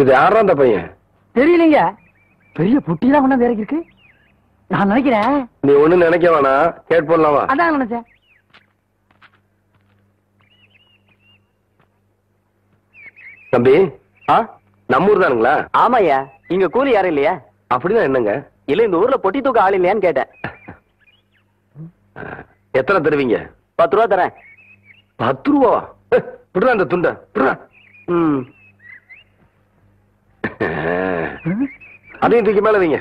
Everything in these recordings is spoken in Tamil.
இது யாரா அந்த பையன்? தெரியலீங்க. பெரிய புட்டிலாம் ஒண்ணு வேற இருக்கு. நான் நினைக்கிறேன். நீ ஒண்ணு நினைக்க வேணா, கேட் போடலாமா? அதான் நினைச்சேன். தம்பி, நம்ம ஊர் தானுங்களா? ஆமாய்யா. இங்க கூலி யாரும் இல்லையா? அப்படின்னா என்னங்க? இல்ல இந்த ஊர்ல பொட்டி தூக்க ஆள் இல்லையான்னு கேட்டேன். எத்தனை தருவீங்க? 10 ரூபா தரேன். 10 ரூபா? விடுறா அந்த துண்ட. அதையும் தூக்கி மேல வைங்க.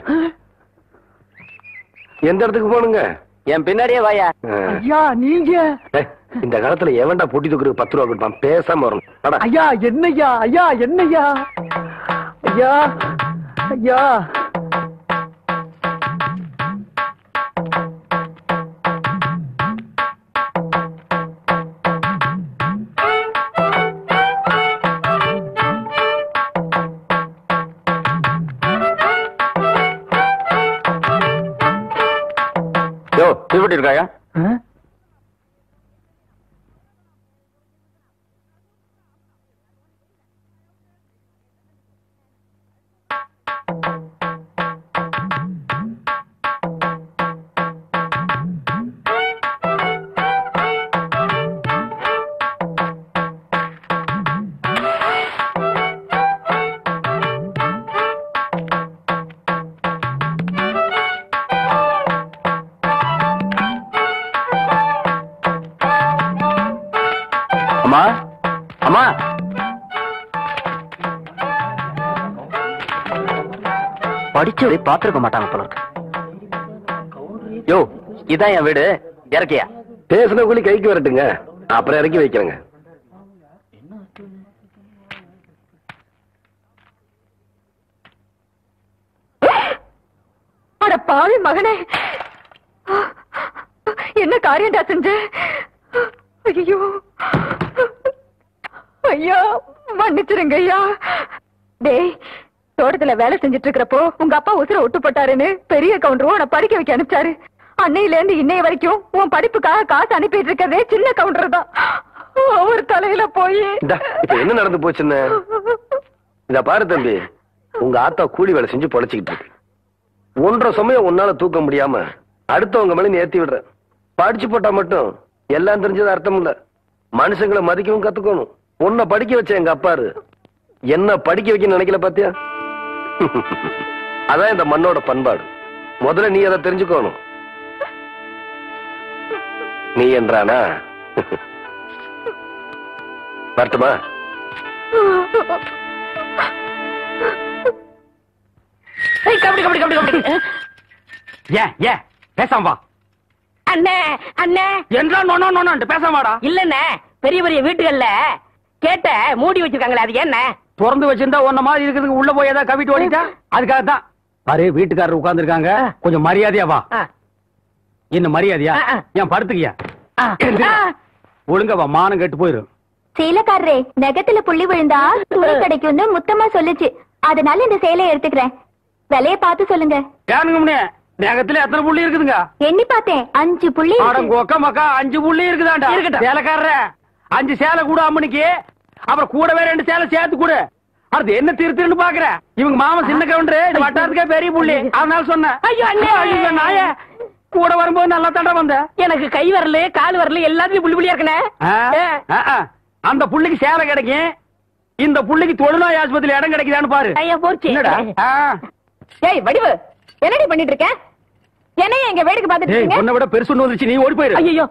எந்த இடத்துக்கு போனுங்க? என் பின்னாடியே வாயா. ஐயா நீங்க இந்த காலத்துல எவன்டா பொட்டி தூக்குறதுக்கு 10 ரூபா கொடுப்பான்? பேசாம வரணும். ஐயா என்னய்யா? ஐயா என்னய்யா? ஐயா ஐயா தீவட்டி இருக்காயா? அம்மா, படிச்சவரை பாத்துருக்க மாட்டாங்க போல இருக்கு. யோ, இதான் என் வீடு. இறக்கியா? பேசுன கூலி கைக்கு வரட்டுங்க, அப்புறம் இறக்கி வைக்கிறேங்க. அட பாவி மகனே, என்ன காரியம்டா செஞ்ச? ஐயோ ஐயா, மன்னிச்சிருங்க ஐயா. டேய், தோட்டத்துல வேலை செஞ்சிட்டு இருக்கிறப்போ உங்க அப்பா உசுர விட்டு போட்டாருன்னு பெரிய கவுண்டரும் உன்னை படிக்க வைக்க அனுப்பிச்சாரு. அன்னையில இருந்து இன்னைய வரைக்கும் உன் படிப்புக்காக காசு அனுப்பிட்டு இருக்கிறதே சின்ன கவுண்டர் தான். அவர் தலையில போய் இப்ப என்ன நடந்து போச்சுன்னு இத பாரு தம்பி. உங்க ஆத்தா கூலி வேலை செஞ்சு பொழைச்சுக்கிட்டு இருக்கு. 1.5 சமயம் உன்னால தூக்க முடியாம அடுத்தவங்க மேல நீ ஏத்தி விடுற. படிச்சு போட்டா மட்டும் எல்லாம் தெரிஞ்சது அர்த்தம் இல்ல. மனுஷங்களை மதிக்கவும் கத்துக்கணும். உன்னை படிக்க வச்ச எங்க அப்பாரு என்ன படிக்க வைக்க நினைக்கல பாத்தியா? அதான் இந்த மண்ணோட பண்பாடு. முதல்ல நீ அதை தெரிஞ்சுக்கணும். நீ என்றானா வரட்டுமா? பேசாம வா. அண்ணே அண்ணே என்றா பேசாமாடா. இல்லண்ணே, பெரிய பெரிய வீட்டுகள்ல கேட்ட மூடி வச்சிருக்காங்களே, அது என்ன? திறந்து வச்சிருந்தா ஒன்ன மாதிரி இருக்கிறதுக்கு உள்ள போய் ஏதாவது கவிட்டு ஓடிட்டா அதுக்காக தான். பாரு, வீட்டுக்காரர் உட்கார்ந்து இருக்காங்க, கொஞ்சம் மரியாதையா வா. என்ன மரியாதையா? ஏன் படுத்துக்கியா? ஒழுங்க வா, மானம் கெட்டு போயிரும். சேலக்காரரே, நெகத்துல புள்ளி விழுந்தா துணி கிடைக்கும்னு முத்தமா சொல்லுச்சு. அதனால இந்த சேலையை எடுத்துக்கிறேன். விலைய பார்த்து சொல்லுங்க. ஏனுங்க, நெகத்துல எத்தனை புள்ளி இருக்குதுங்க? எண்ணி பார்த்தேன், 5 புள்ளி. மக்கா 5 புள்ளி இருக்குதாண்டா. சேலைக்காரர 5 சேலை கூட அம்மனிக்கு, அப்புறம் கூடவே 2 சேலை சேர்த்து கூட. அது என்ன திருத்தின்னு பாக்குற? இவங்க மாமா சின்ன கவுண்டர், வட்டாரத்துக்கே பெரிய புள்ளி. அதனால சொன்னேன். ஐயோ நாய, கூட வரும்போது நல்லா தண்டா வந்த. எனக்கு கை வரல, கால் வரல, எல்லாத்துலயும் புள்ளி புள்ளியா இருக்கனே. அந்த புள்ளிக்கு சேலை கிடைக்கும், இந்த புள்ளிக்கு தொழுநோய் ஆஸ்பத்திரி இடம் கிடைக்குதான்னு பாரு. ஐயா போச்சு. என்னடா? ஏய் வடிவு, என்னடி பண்ணிட்டு இருக்க? என்னைய எங்க வேடிக்கை பார்த்துட்டு இருக்கீங்க? உன்னை விட பெருசு வந்துச்சு, நீ ஓடி போயிரு. ஐயோ,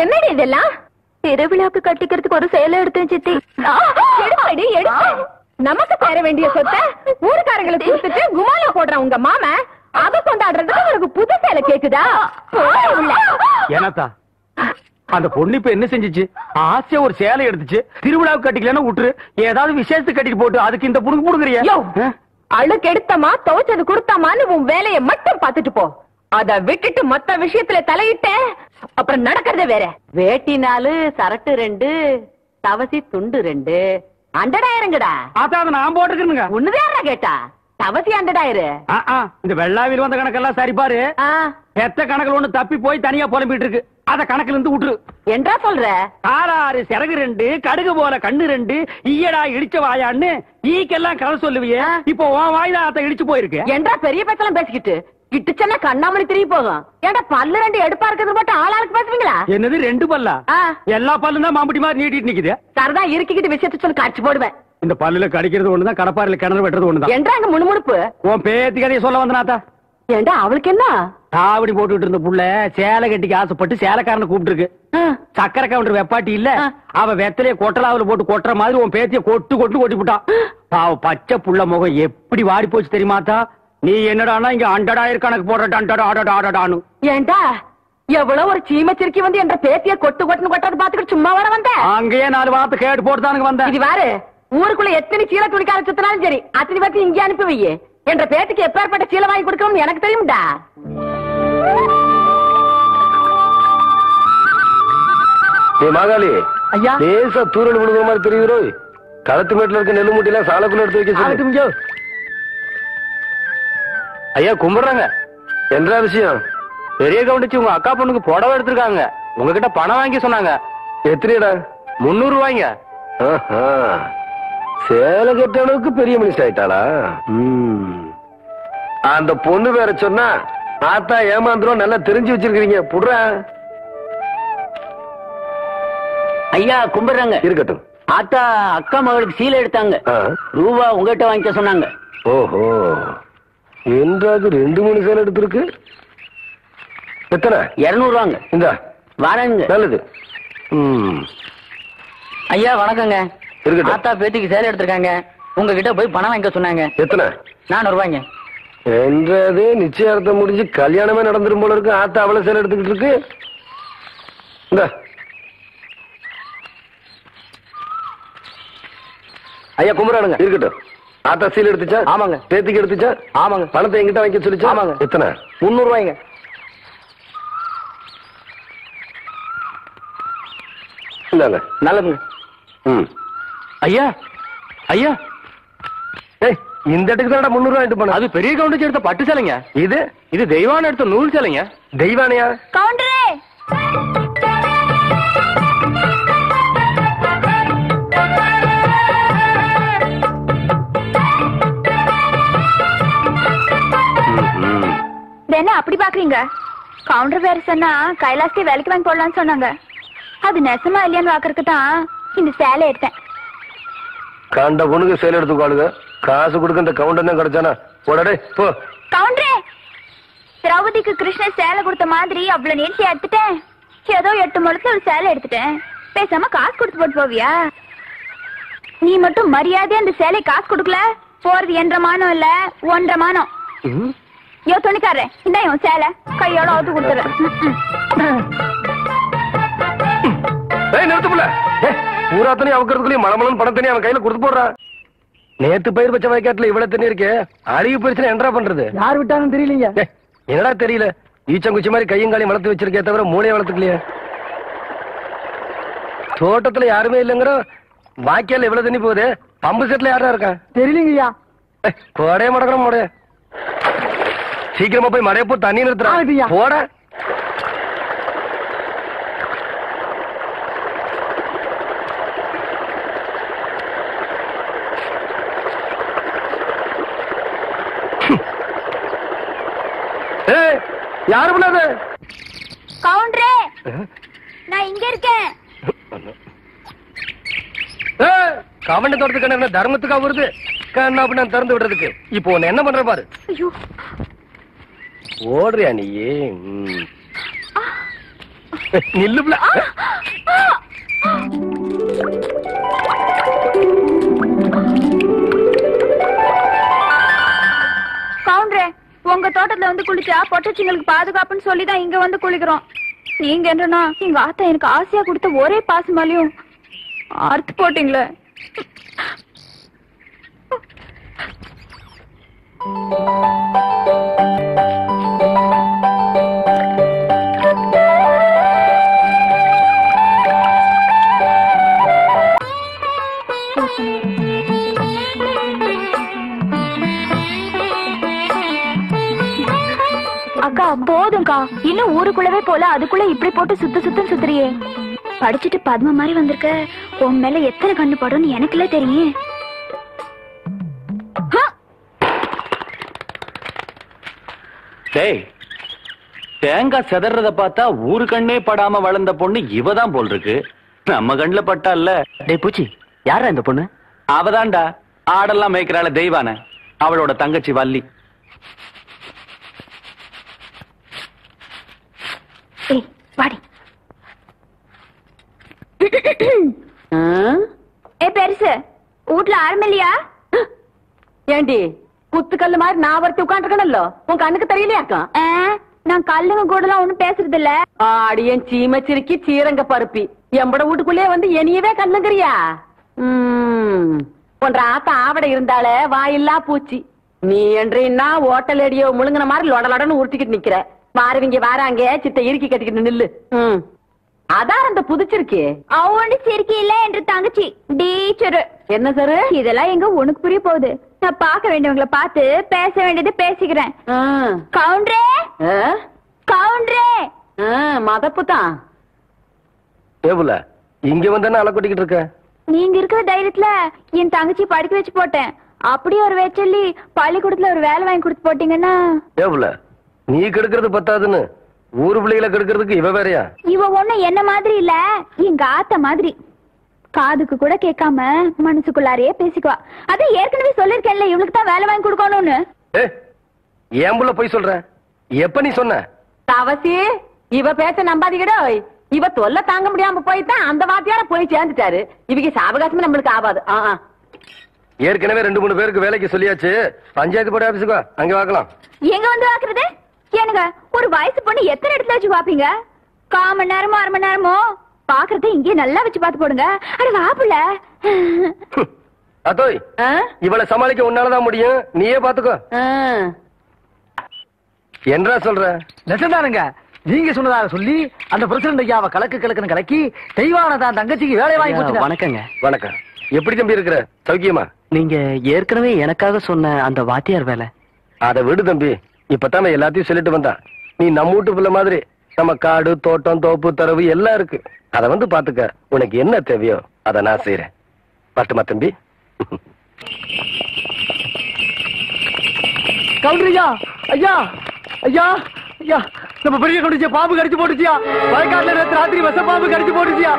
என்னடி இதெல்லாம்? திருவிழாக்கு கட்டிக்கிறதுக்கு ஒரு சேலை எடுத்தேன் சித்தி. எடுப்படி எடுத்து நமக்கு சேர வேண்டிய சொத்தை ஊருக்காரங்களுக்கு கொடுத்துட்டு குமால போடுற உங்க மாமா அத கொண்டாடுறதுக்கு உங்களுக்கு புது சேலை கேக்குதா? ஏனாத்தா, அந்த பொண்ணு இப்ப என்ன செஞ்சிச்சு? ஆசையா ஒரு சேலை எடுத்துச்சு, திருவிழாவுக்கு கட்டிக்கலன்னு விட்டுரு, ஏதாவது விசேஷத்துக்கு கட்டிட்டு போட்டு அதுக்கு இந்த புடுங்க புடுங்குறியா? அழுக்கு எடுத்தமா துவைச்சது கொடுத்தாமான்னு உன் வேலையை மட்டும் பாத்துட்டு போ. அத விட்டுட்டு மொத்த விஷயத்துல தலையிட்ட அப்புறம் நடக்கிறதே வேற. வேட்டி 4, சரட்டு 2, தவசி துண்டு 2, அண்டடாயிரங்கடா. அதான் நான் போட்டுக்கிறேங்க. ஒண்ணுதான் கேட்டா, தவசி அண்டடாயிரு. இந்த வெள்ளாவில் வந்த கணக்கெல்லாம் சரி பாரு. பெத்த கணக்கில் ஒண்ணு தப்பி போய் தனியா புலம்பிட்டு இருக்கு. அத கணக்குல இருந்து விட்டுரு. என்றா சொல்ற? காராறு சிறகு 2 கடுகு போல கண்ணு 2 ஈயடா இடிச்ச வாயான்னு ஈக்கெல்லாம் கதை சொல்லுவியே. இப்போ உன் வாய்தான் அத இடிச்சு போயிருக்கு. என்றா பெரிய பேச்செல்லாம் பேசிக்கிட்டு கிட்டுச்சன்னா கண்ணாமணி திரும்பி போகும். ஏன்டா பல்லு 2 எடுப்பா இருக்கிறது மட்டும் ஆளாளுக்கு பேசுவீங்களா? என்னது 2 பல்லா? எல்லா பல்லும் தான் மாம்பட்டி மாதிரி நீட்டிட்டு நிக்குது. சரதா இருக்கிக்கிட்டு விஷயத்த சொல்லி காட்சி போடுவேன். இந்த பல்லுல கடிக்கிறது ஒண்ணுதான், கடப்பாறையில கிணறு வெட்டுறது ஒண்ணுதான். என்றா அங்க முணுமுணுப்பு? உன் பேத்தி கதையை சொல்ல வந்தனாத்தா. ஏண்டா அவளுக்கு என்ன? தாவடி போட்டுட்டு இருந்த புள்ள சேலை கட்டிக்கு ஆசைப்பட்டு சேலைக்காரனை கூப்பிட்டு இருக்கு. சக்கரை கவுண்டர் வெப்பாட்டி இல்ல, அவ வெத்தலைய கொட்டலாவுல போட்டு கொட்டுற மாதிரி உன் பேத்திய கொட்டு கொட்டி விட்டான். பாவ பச்சை புள்ள முகம் எப்படி வாடி போச்சு தெரியுமாத்தா? நீ என்னடானா இங்க 100,000 கணக்கு போடுறான்னு. ஏண்டா எவ்வளவு ஒரு சீமச்சிருக்கி வந்து என்ற பேத்திய கொட்டுன்னு கொட்டாது பாத்துக்கிட்டு சும்மா வர வந்த? அங்கேயே 4 வார்த்தை கேட்டு போட்டுதானுங்க வந்தேன். இது வாரு, ஊருக்குள்ள எத்தனை சீலை துணிக்கார சுத்தினாலும் சரி அத்தனை பேர்த்து இங்கே அனுப்பி வையே. என்ற பேத்துக்கு எப்பேற்பட்ட சீலை வாங்கி கொடுக்கணும்னு எனக்கு தெரியும்டா. மாகாளி ஐயா, லேசா தூரல் விடுற மாதிரி தெரியுதோ? களத்து மேட்டுல இருக்க நெல்லு மூட்டையில சாலக்குள்ள எடுத்து வைக்க சொல்லு. ஐயா கும்பிடுறாங்க. என்ன விஷயம்? பெரிய கவுண்டிச்சு உங்க அக்கா பொண்ணுக்கு புடவை எடுத்திருக்காங்க. உங்ககிட்ட பணம் வாங்கி சொன்னாங்க. எத்தனைடா? 300 ரூபாய்ங்க. சேலை கட்ட அளவுக்கு பெரிய மனுஷன் ஆயிட்டாளா? அந்த பொண்ணு வேற சொன்னா ஆத்தா ஏமாந்துரும். நல்லா தெரிஞ்சு வச்சிருக்கீங்க. புடுற ஐயா கும்பிடுறாங்க. இருக்கட்டும். ஆத்தா அக்கா மகளுக்கு சீலை எடுத்தாங்க. ரூபா உங்ககிட்ட வாங்கிக்க சொன்னாங்க. ஓஹோ, என்றாவது 2-3 சேலை எடுத்திருக்கு. எத்தனை? 200 ரூபாங்க. இந்த வரேங்க. நல்லது. ஐயா வணக்கங்க. இருக்கட்டும். ஆத்தா பேத்திக்கு சேலை எடுத்திருக்காங்க. உங்ககிட்ட போய் பணம் வாங்கிக்க சொன்னாங்க. எத்தனை? 400 ரூபாய்ங்க. என்றது நிச்சயார்த்தம் முடிஞ்சு கல்யாணமே நடந்துரும் போல இருக்கு. ஆத்தா அவ்வளவு சேலை எடுத்துக்கிட்டு இருக்கு. இந்த ஐயா கும்பிடானுங்க. இருக்கட்டும். ஆத்தா சீல் எடுத்துச்சா? ஆமாங்க. பேத்திக்கு எடுத்துச்சா? ஆமாங்க. பணத்தை எங்கிட்ட வாங்கி சொல்லிச்சா? ஆமாங்க. எத்தனை? 300 ரூபாய்ங்க. இந்தாங்க. நல்லதுங்க. ஐயா ஐயா, இந்த இடத்துக்கு தான் 300 ரூபாய் எடுத்து போன. அது பெரிய கவுண்டர் எடுத்த பட்டு சேலைங்க. இது தெய்வான எடுத்த நூல் சேலைங்க. தெய்வானையா? கவுண்டரே, என்ன அப்படி பாக்குறீங்க? கவுண்டர் வேற சொன்னா கைலாசே வேலைக்கு வாங்கி போடலான்னு சொன்னாங்க. அது நெசமா இல்லையான்னு பாக்குறதுக்கு தான் இந்த சேலை எடுத்தேன். கண்ட பொண்ணுக்கு சேலை எடுத்துக்காளுங்க. காசு கொடுக்க இந்த கவுண்டர் தான் கிடைச்சானா? போடடே போ. கவுண்டரே, திரௌபதிக்கு கிருஷ்ணன் சேலை கொடுத்த மாதிரி அவ்வளவு நீட்சியா எடுத்துட்டேன். ஏதோ 8 முழத்துல ஒரு சேலை எடுத்துட்டேன். பேசாம காசு கொடுத்து போட்டு போவியா? நீ மட்டும் மரியாதையா அந்த சேலை காசு கொடுக்கல, போறது 1.5 மானம் இல்ல 1.5 மானம். யோ துணிக்காரன், இந்த இவன் சேலை கையோட அவுத்து கொடுத்துறேன். நிறுத்துப்புல பூராத்தனி அவக்கிறதுக்குள்ளயும் மலமலன் பணத்தனி அவன் கையில கொடுத்து போடுறா. நேத்து பயிர் வச்ச வயக்காட்டுல இவ்வளவு தண்ணி இருக்கே, அழிவு போயிடுச்சுன்னா என்னடா பண்றது? யார் விட்டாலும் தெரியலீங்க. என்னடா தெரியல? ஈச்சங்குச்சி மாதிரி கையும் காலையும் வளர்த்து வச்சிருக்கே தவிர மூளையை வளர்த்துக்கலையே. தோட்டத்துல யாருமே இல்லங்கிற வாய்க்கால இவ்வளவு தண்ணி போகுது. பம்பு செட்ல யாரா இருக்கா? தெரியலீங்கய்யா. கோடைய மடக்கணும் மோடைய. சீக்கிரமா போய் மழைய போ, தண்ணி நிறுத்துறா போட. யாரு பண்ணாது? கவுண்டரே, நான் இங்க இருக்கேன். கவண்ட தோட்டத்துக்கு என்ன தர்மத்துக்கா வருது? கண்ணா அப்படி திறந்து விடுறதுக்கு. இப்போ உன்னை என்ன பண்ற பாரு. ஐயோ, ஓடுறியா நீயே? நில்லுப்ல. கவுண்டரே, உங்க தோட்டத்துல வந்து குளிச்சா பொட்டச்சிங்களுக்கு பாதுகாப்புன்னு சொல்லிதான் இங்க வந்து குளிக்கிறோம். நீங்க என்னன்னா எங்க ஆத்தா எனக்கு ஆசையா கொடுத்த ஒரே பாசமாலையும் அறுத்து போட்டீங்களே. அக்கா போதும்க்கா, இன்னும் ஊருக்குள்ளவே போல அதுக்குள்ள இப்படி போட்டு சுத்தம் சுத்துறியே. படிச்சுட்டு பத்ம மாதிரி வந்திருக்க, உன் மேல எத்தனை கண்ணு படும்னு எனக்குல தெரியும். தேங்காய் செதறத பார்த்தா ஊரு கண்ணே படாம வளர்ந்த பொண்ணு இவதான் போல் இருக்கு. நம்ம கண்ணுல பட்டால. டேய் பூச்சி, யாரா இந்த பொண்ணு? அவதான்டா ஆடெல்லாம் மேய்க்கிறாள தெய்வான, அவளோட தங்கச்சி வள்ளி. வாடி. பெருசு வீட்டுல ஆரம்பில்லையா? ஏண்டி குத்துக்கல்லு மாதிரி நான் ஒருத்தி உட்காந்துருக்கணும்ல, உன் கண்ணுக்கு தெரியலையாக்கா? நான் கல்லுங்க கூட எல்லாம் ஒண்ணும் பேசுறது இல்ல. ஆடியன் சீமச்சிருக்கி சீரங்க பருப்பி எம்பட வீட்டுக்குள்ளே வந்து என்னையவே கல்லுங்கிறியா? போன்ற ஆத்த ஆவடை இருந்தால வாயில்லா பூச்சி. நீ என்றா ஓட்டல் அடியோ முழுங்கின மாதிரி லொடலொடன்னு உருட்டிக்கிட்டு நிக்கிற. வாரவங்க வாராங்க சித்த இறுக்கி கட்டிக்கிட்டு நில்லு. அதான் அந்த புதுச்சிருக்கே அவனு சிரிக்கி இல்ல என்று தங்கச்சி டீச்சரு. என்ன சார் இதெல்லாம் எங்க உனக்கு புரிய போகுது? நான் பார்க்க வேண்டியவங்களை பார்த்து பேச வேண்டியது பேசிக்கிறேன். கவுண்டரே கவுண்டரே. மதப்புதான் ஏபுல இங்க வந்தானே அலை கொட்டிக்கிட்டு இருக்க. நீங்க இருக்கிற தைரியத்துல என் தங்கச்சி படிக்க வச்சு போட்டேன். அப்படியே ஒரு வேச்சொல்லி பள்ளிக்கூடத்துல ஒரு வேலை வாங்கி கொடுத்து போட்டீங்கன்னா. ஏபுல நீ கெடுக்கிறது பத்தாதுன்னு ஊரு பிள்ளைகளை கெடுக்கிறதுக்கு இவ வேறையா? இவ ஒண்ணு என்ன மாதிரி இல்ல, எங்க ஆத்த மாதிரி. காதுக்கு கூட கேட்காம மனசுக்குள்ளாரையே பேசிக்குவா. அதான் ஏற்கனவே சொல்லிருக்கேன்ல இவளுக்கு தான் வேலை வாங்கி கொடுக்கணும்னு. ஏன் புள்ள போய் சொல்ற? எப்ப நீ சொன்ன? தவசி இவ பேச நம்பாதீங்கடோ. இவ தொல்லை தாங்க முடியாம போய்தான் அந்த வாத்தியார போய் சேர்ந்துட்டாரு. இவங்க சாவகாசமே நம்மளுக்கு ஆகாது. ஏற்கனவே 2-3 பேருக்கு வேலைக்கு சொல்லியாச்சு. பஞ்சாயத்து போர்டு ஆபீஸுக்கு அங்க வாக்கலாம். எங்க வந்து வாக்குறது? ஏனுங்க ஒரு வயசு பொண்ணு எத்தனை இடத்துல வச்சு பாப்பீங்க? 1/4 மணி நேரமோ 1/2 மணி நேரமோ பாக்குறத இங்கே நல்லா வச்சு பாத்து போடுங்க. அட வாப்புல அத்தோய் இவளை சமாளிக்க உன்னாலதான் முடியும். நீயே பாத்துக்கோ. என்ன சொல்ற? நெசந்தானுங்க நீங்க சொன்னதாக சொல்லி அந்த பிரசிடண்ட் ஐயாவை கலக்குன்னு கலக்கி தெய்வான தான் தங்கச்சிக்கு வேலை வாங்கி கொடுத்து. வணக்கங்க. வணக்கம். எப்படி தம்பி இருக்கிற? சௌக்கியமா? நீங்க ஏற்கனவே எனக்காக சொன்ன அந்த வாத்தியார் வேலை. அதை விடு தம்பி, இப்பதான் எல்லாத்தையும் சொல்லிட்டு வந்தா. நீ நம்ம வீட்டு பிள்ளை மாதிரி நம்ம காடு தோட்டம் தோப்பு தரவு எல்லாம் இருக்கு. அத வந்து பாத்துக்க. உனக்கு என்ன தேவையோ அத நான் செய்யறேன். பட்டுமா தம்பி? கவுண்டரியா ஐயா ஐயா ஐயா, நம்ம பெரிய கடிச்ச பாம்பு கடிச்சு போட்டுச்சியா. வயக்காட்டுல நேற்று ராத்திரி வச பாம்பு கடிச்சு போட்டுச்சியா.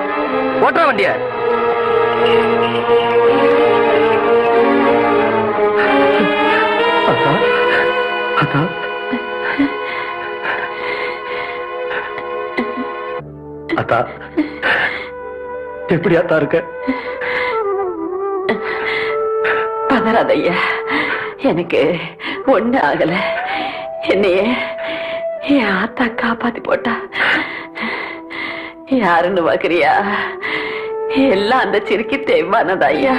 ஓட்டுற வண்டிய அத்தா எப்படி அத்தா இருக்க? பதறாதையா, எனக்கு ஒண்ணு ஆகல. என்னைய என் ஆத்தா காப்பாத்தி போட்டா. யாருன்னு பாக்குறியா? எல்லாம் அந்த சிரிக்கி தேவானதா ஐயா.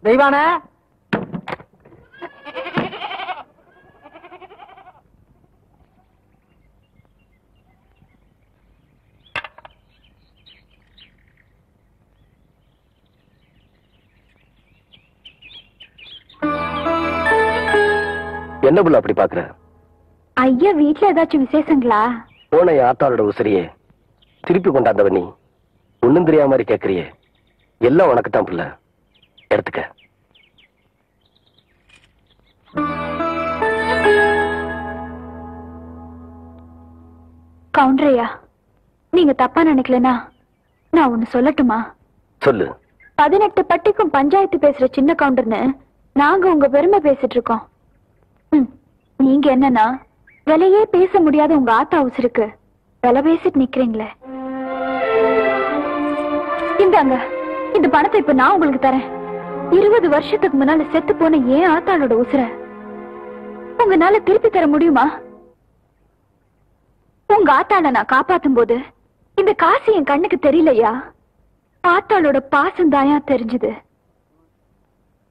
தெய்வான என்ன புள்ள அப்படி பாக்குற? ஐயா வீட்டுல ஏதாச்சும் விசேஷங்களா? போன ஆத்தாளோட உசிரியே திருப்பி கொண்டாந்தவ நீ ஒண்ணும் தெரியாம மாதிரி கேக்குறியே. எல்லாம் உனக்கு தான் புள்ள, எடுத்துக்க. கவுண்டரையா, நீங்க தப்பா நினைக்கலனா நான் ஒண்ணு சொல்லட்டுமா? சொல்லு. 18 பட்டிக்கும் பஞ்சாயத்து பேசுற சின்ன கவுண்டர்னு நாங்க உங்க பெருமை பேசிட்டு இருக்கோம். நீங்க என்னன்னா விலையே பேச முடியாத உங்க ஆத்தா உசுருக்கு விலை பேசிட்டு நிக்கிறீங்களே. இந்தாங்க, இந்த பணத்தை இப்ப நான் உங்களுக்கு தரேன். 20 வருஷத்துக்கு முன்னால செத்து போன ஏன் ஆத்தாளோட உசுர உங்களால திருப்பி தர முடியுமா? உங்க ஆத்தாள நான் காப்பாத்தும் போது இந்த காசு என் கண்ணுக்கு தெரியலையா? ஆத்தாளோட பாசம் தாயா தெரிஞ்சுது.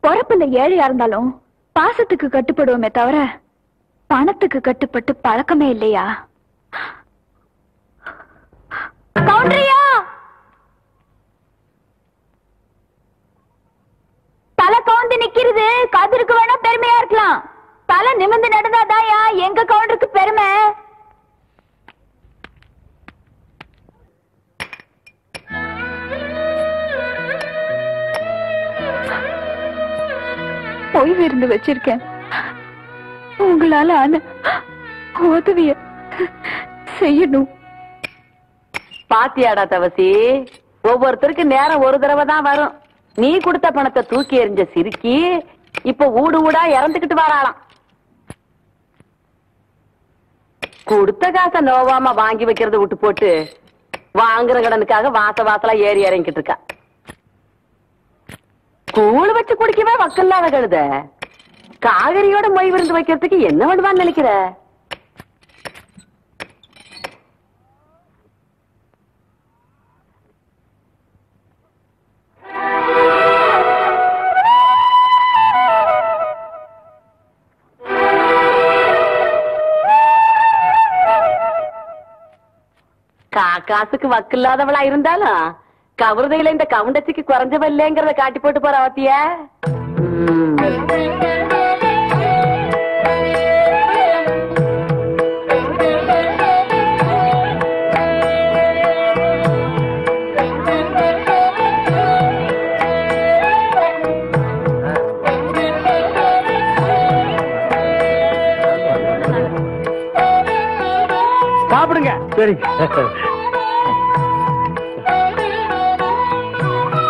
பொறப்புல ஏழையா இருந்தாலும் பாசத்துக்கு கட்டுப்படுவோமே தவிர பணத்துக்கு கட்டுப்பட்டு பழக்கமே இல்லையா? கவுண்டரியா, தலை கவுந்து நிக்கிறது கதிருக்கு வேணா பெருமையா இருக்கலாம். தலை நிமிர்ந்து நடந்தாதாயா எங்க கவுண்டருக்கு பெருமை. ஓய்வு இருந்து வச்சிருக்கேன். உங்களால ஆன உதவிய செய்யணும். பாத்தியாடா தவசி, ஒவ்வொருத்தருக்கு நேரம் ஒரு தடவை தான் வரும். நீ கொடுத்த பணத்தை தூக்கி எறிஞ்ச சிரிக்கி இப்ப ஊடு ஊடா இறந்துகிட்டு வராளாம். கொடுத்த காசை நோவாம வாங்கி வைக்கிறத விட்டு போட்டு வாங்குற கடனுக்காக வாசலா ஏறி இறங்கிட்டு இருக்கா. கூழ் வச்சு குடிக்கவே வக்கல்லாத கழுத காவிரியோட மொய் விருந்து வைக்கிறதுக்கு என்ன பண்ணுவான்னு நினைக்கிற? காசுக்கு வக்கில்லாதவளா இருந்தாலும் கவுருதையில இந்த கவுண்டச்சிக்கு குறைஞ்சவ இல்லைங்கிறத காட்டி போட்டு போற அவத்திய. சாப்பிடுங்க. சரி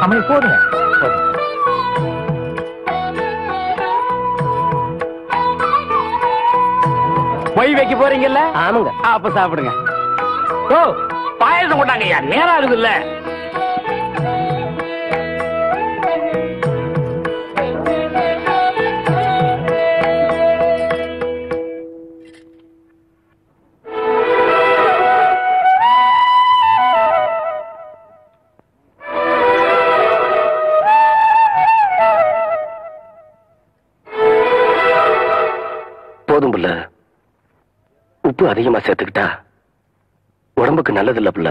அம்மா போடுங்க. மொய் வைக்க போறீங்கல்ல? ஆமாங்க. அப்ப சாப்பிடுங்க. ஓ பாயசம் கொண்டாங்க. யார் நேரம் ஆகுது இல்ல? போதும் புள்ள, உப்பு அதிகமா சேர்த்துக்கிட்டா உடம்புக்கு நல்லது இல்ல புள்ள.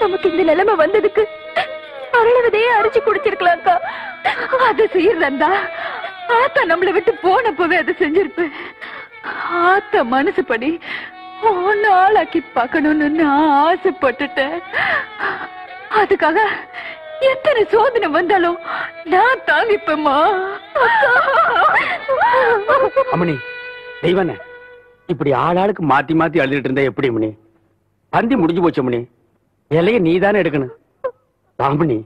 நமக்கு இந்த நிலைமை வந்ததுக்கு அருளவதையே அரிச்சு குடிச்சிருக்கலாம் அக்கா. அது செய்யறதா ஆத்தா நம்மளை விட்டு போனப்பவே அதை செஞ்சிருப்பேன். ஆத்தா மனசுப்படி ஒன்னு ஆளாக்கி பார்க்கணும்னு நான் ஆசைப்பட்டுட்டேன். அதுக்காக எத்தனை சோதனை வந்தாலும் நான் தாங்கிப்பேம்மா. அம்மணி தெய்வனே, இப்படி ஆளாளுக்கு மாத்தி மாத்தி அழுதுட்டு இருந்தா எப்படி அம்மணி? பந்தி முடிஞ்சு போச்சு அம்மணி. இலைய நீ தானே எடுக்கணும். அம்மணி